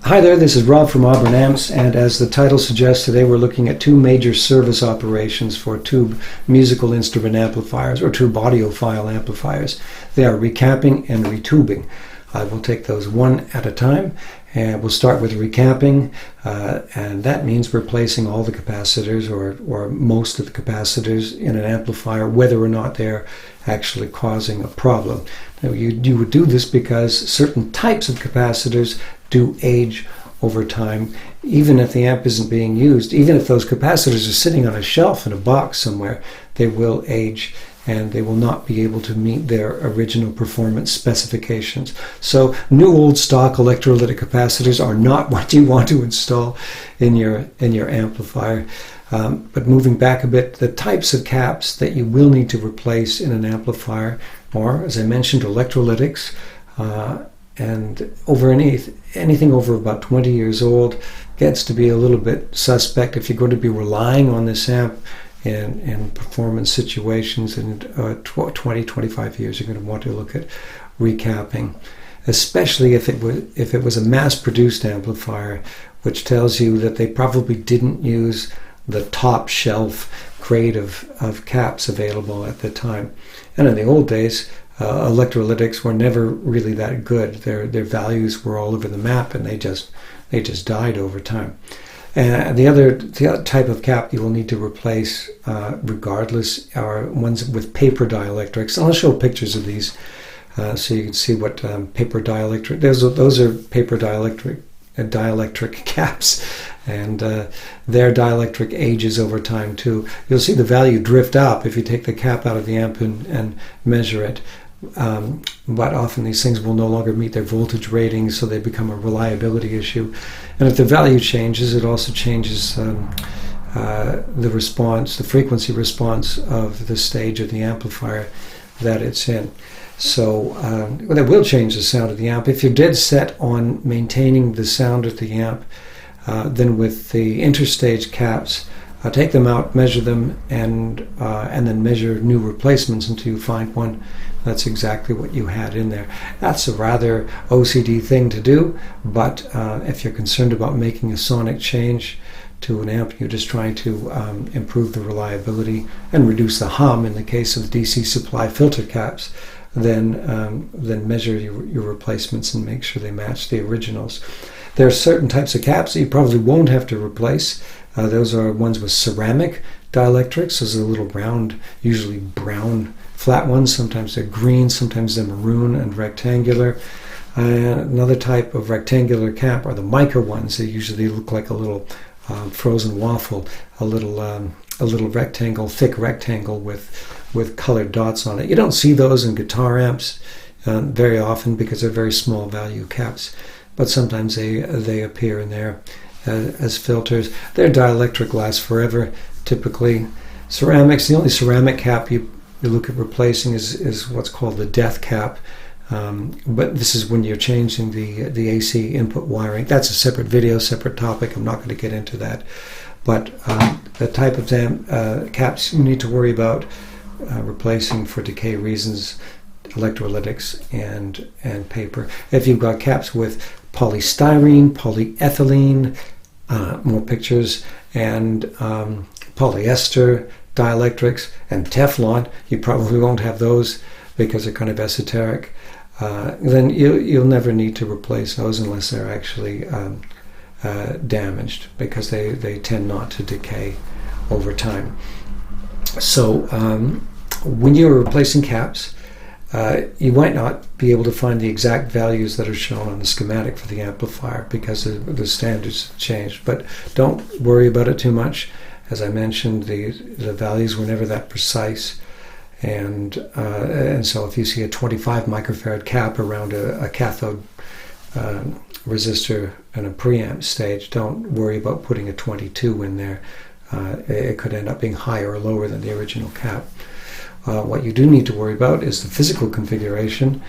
Hi there, this is Rob from Auburn Amps, and as the title suggests, today we're looking at two major service operations for tube musical instrument amplifiers, or tube audiophile amplifiers. They are recapping and retubing. I will take those one at a time, and we'll start with recapping, and that means replacing all the capacitors or most of the capacitors in an amplifier, whether or not they're actually causing a problem. Now, you would do this because certain types of capacitors do age over time, even if the amp isn't being used. Even if those capacitors are sitting on a shelf in a box somewhere, they will age and they will not be able to meet their original performance specifications. So new old stock electrolytic capacitors are not what you want to install in your amplifier. But moving back a bit, the types of caps that you will need to replace in an amplifier are, as I mentioned, electrolytics, and over anything over about 20 years old gets to be a little bit suspect if you're going to be relying on this amp in performance situations. In 20-25 years, you're going to want to look at recapping, especially if it was a mass-produced amplifier, which tells you that they probably didn't use the top shelf grade of caps available at the time. And in the old days, electrolytics were never really that good. Their values were all over the map, and they just died over time. And the other type of cap you will need to replace, regardless, are ones with paper dielectrics. And I'll show pictures of these so you can see what paper dielectric. Those are paper dielectric caps, and their dielectric ages over time too. You'll see the value drift up if you take the cap out of the amp and measure it. But often these things will no longer meet their voltage ratings, so they become a reliability issue. And if the value changes, it also changes the response, the frequency response of the stage of the amplifier that it's in. So that will change the sound of the amp. If you're dead set on maintaining the sound of the amp, then with the interstage caps, take them out, measure them, and then measure new replacements until you find one that's exactly what you had in there. That's a rather OCD thing to do, but if you're concerned about making a sonic change to an amp, you're just trying to improve the reliability and reduce the hum in the case of DC supply filter caps, then measure your replacements and make sure they match the originals. There are certain types of caps that you probably won't have to replace. Those are ones with ceramic dielectrics. Those are little round, usually brown, flat ones. Sometimes they're green, sometimes they're maroon and rectangular. Another type of rectangular cap are the mica ones. They usually look like a little frozen waffle, a little rectangle, thick rectangle with colored dots on it. You don't see those in guitar amps very often because they're very small value caps, but sometimes they appear in there as filters. Their dielectric lasts forever, typically. Ceramics, the only ceramic cap you look at replacing is what's called the death cap, but this is when you're changing the AC input wiring. That's a separate video, separate topic. I'm not going to get into that. But the type of caps you need to worry about replacing for decay reasons: electrolytics and paper. If you've got caps with polystyrene, polyethylene, more pictures, and polyester dielectrics and Teflon, you probably won't have those because they're kind of esoteric. Then you'll never need to replace those unless they're actually damaged, because they tend not to decay over time. So when you're replacing caps, you might not be able to find the exact values that are shown on the schematic for the amplifier because the standards changed. But don't worry about it too much. As I mentioned, the values were never that precise, and so if you see a 25 microfarad cap around a cathode resistor and a preamp stage, don't worry about putting a 22 in there. It could end up being higher or lower than the original cap. What you do need to worry about is the physical configuration,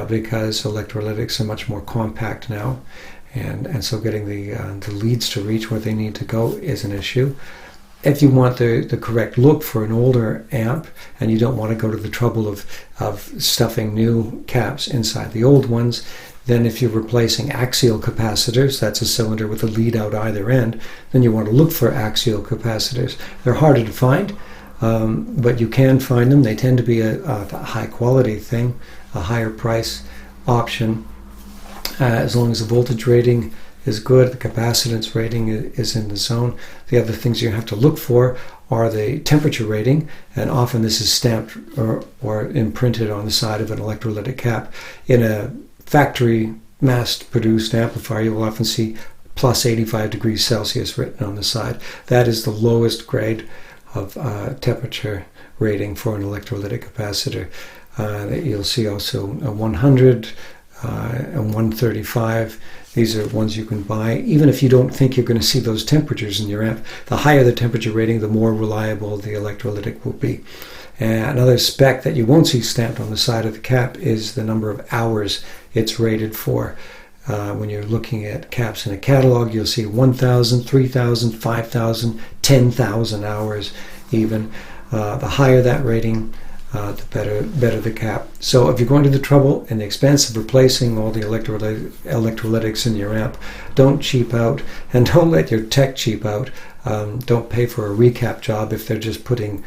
because electrolytics are much more compact now, and so getting the leads to reach where they need to go is an issue. If you want the correct look for an older amp and you don't want to go to the trouble of stuffing new caps inside the old ones, Then if you're replacing axial capacitors, that's a cylinder with a lead out either end, then you want to look for axial capacitors. They're harder to find, but you can find them. They tend to be a high quality thing, a higher price option, as long as the voltage rating is good, the capacitance rating is in the zone. The other things you have to look for are the temperature rating, and often this is stamped or imprinted on the side of an electrolytic cap. In a factory mass-produced amplifier, you will often see plus 85 degrees Celsius written on the side. That is the lowest grade of temperature rating for an electrolytic capacitor. You'll see also a 100 and 135. These are ones you can buy, even if you don't think you're going to see those temperatures in your amp. The higher the temperature rating, the more reliable the electrolytic will be. And another spec that you won't see stamped on the side of the cap is the number of hours it's rated for. When you're looking at caps in a catalog, you'll see 1,000, 3,000, 5,000, 10,000 hours even. The higher that rating, the better the cap. So if you're going to the trouble and the expense of replacing all the electrolytics in your amp, don't cheap out, and don't let your tech cheap out. Don't pay for a recap job if they're just putting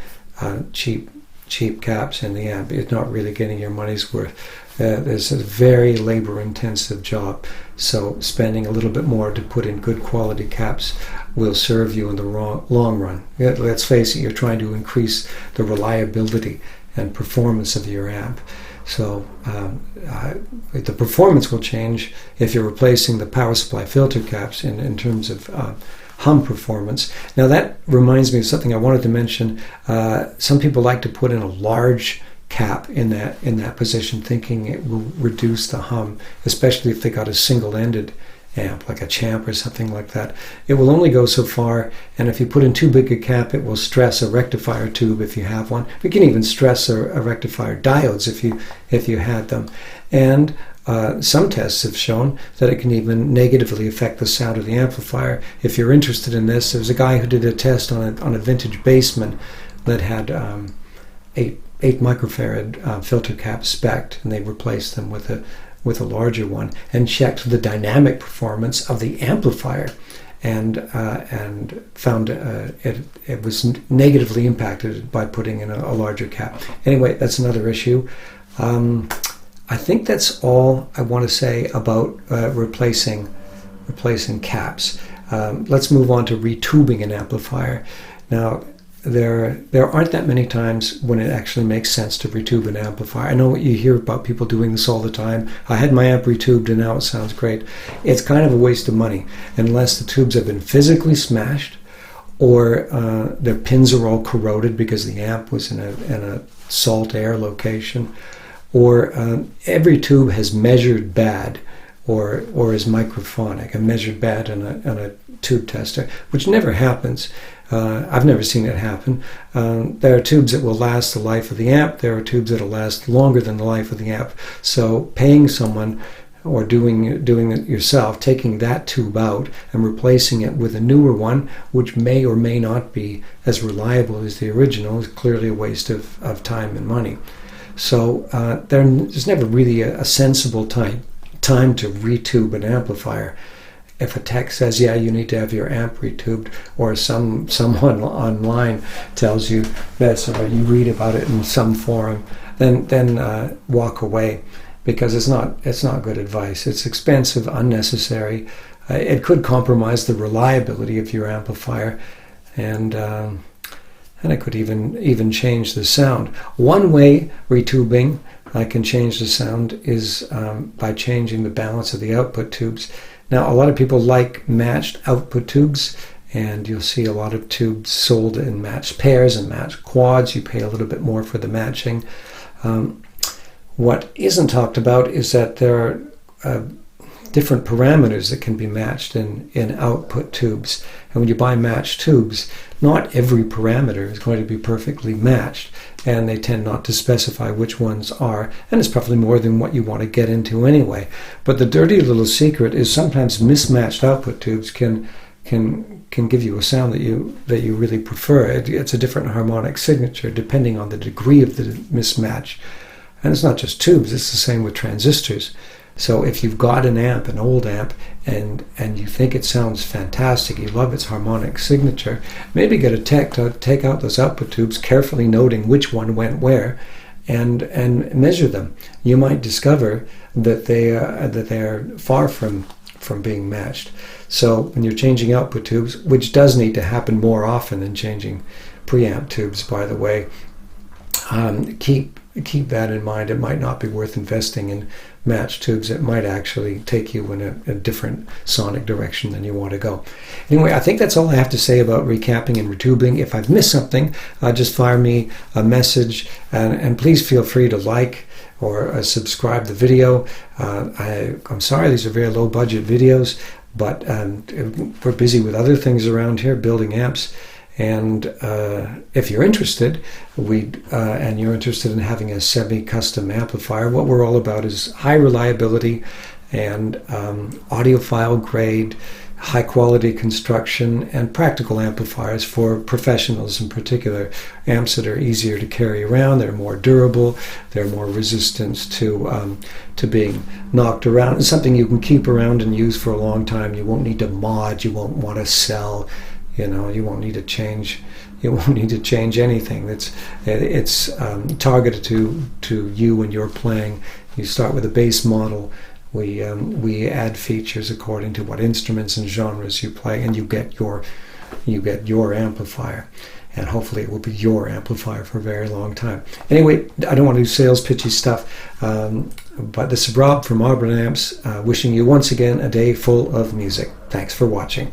cheap caps in the amp. It's not really getting your money's worth. It's a very labor-intensive job, so spending a little bit more to put in good quality caps will serve you in the long run. Let's face it, you're trying to increase the reliability and performance of your amp. So the performance will change if you're replacing the power supply filter caps in terms of hum performance. Now that reminds me of something I wanted to mention. Some people like to put in a large cap in that position, thinking it will reduce the hum, especially if they got a single-ended amp, like a champ or something like that. It will only go so far, and if you put in too big a cap, it will stress a rectifier tube if you have one. We can even stress a rectifier diodes if you had them. And some tests have shown that it can even negatively affect the sound of the amplifier. If you're interested in this, there was a guy who did a test on a vintage Bassman that had 8 microfarad filter caps spec'd, and they replaced them with a larger one and checked the dynamic performance of the amplifier, and found it was negatively impacted by putting in a larger cap. Anyway, that's another issue. I think that's all I want to say about replacing caps. Let's move on to retubing an amplifier. Now, there aren't that many times when it actually makes sense to retube an amplifier. I know you hear about people doing this all the time. I had my amp retubed and now it sounds great. It's kind of a waste of money unless the tubes have been physically smashed, or their pins are all corroded because the amp was in a salt air location, or every tube has measured bad, or is microphonic and measured bad on a tube tester, which never happens. I've never seen it happen. There are tubes that will last the life of the amp. There are tubes that will last longer than the life of the amp. So paying someone, or doing it yourself, taking that tube out and replacing it with a newer one, which may or may not be as reliable as the original, is clearly a waste of time and money. So there's never really a sensible time to retube an amplifier. If a tech says, yeah, you need to have your amp retubed, or someone online tells you this, or you read about it in some forum, then walk away, because it's not good advice. It's expensive, unnecessary. It could compromise the reliability of your amplifier, and it could even change the sound. One way retubing can change the sound is by changing the balance of the output tubes. Now, a lot of people like matched output tubes, and you'll see a lot of tubes sold in matched pairs and matched quads. You pay a little bit more for the matching. What isn't talked about is that there are different parameters that can be matched in output tubes. And when you buy matched tubes, not every parameter is going to be perfectly matched, and they tend not to specify which ones are, and it's probably more than what you want to get into anyway. But the dirty little secret is sometimes mismatched output tubes can give you a sound that you really prefer. It's a different harmonic signature depending on the degree of the mismatch. And it's not just tubes, it's the same with transistors. So if you've got an amp, an old amp, and you think it sounds fantastic, you love its harmonic signature, maybe get a tech to take out those output tubes, carefully noting which one went where, and measure them. You might discover that they are far from being matched. So when you're changing output tubes, which does need to happen more often than changing preamp tubes, by the way, keep that in mind. It might not be worth investing in matched tubes. It might actually take you in a different sonic direction than you want to go. Anyway, I think that's all I have to say about recapping and retubing. If I've missed something, just fire me a message, and please feel free to like or subscribe the video. I'm sorry, these are very low budget videos, but we're busy with other things around here, building amps. And if you're interested, and you're interested in having a semi-custom amplifier, what we're all about is high reliability and audiophile grade, high quality construction, and practical amplifiers for professionals in particular. Amps that are easier to carry around, they're more durable, they're more resistant to being knocked around. It's something you can keep around and use for a long time. You won't need to mod, you won't want to sell. You won't need to change. You won't need to change anything. It's targeted to you when you're playing. You start with a base model. We add features according to what instruments and genres you play, and you get your amplifier. And hopefully it will be your amplifier for a very long time. Anyway, I don't want to do sales pitchy stuff, but this is Rob from Auburn Amps, wishing you once again a day full of music. Thanks for watching.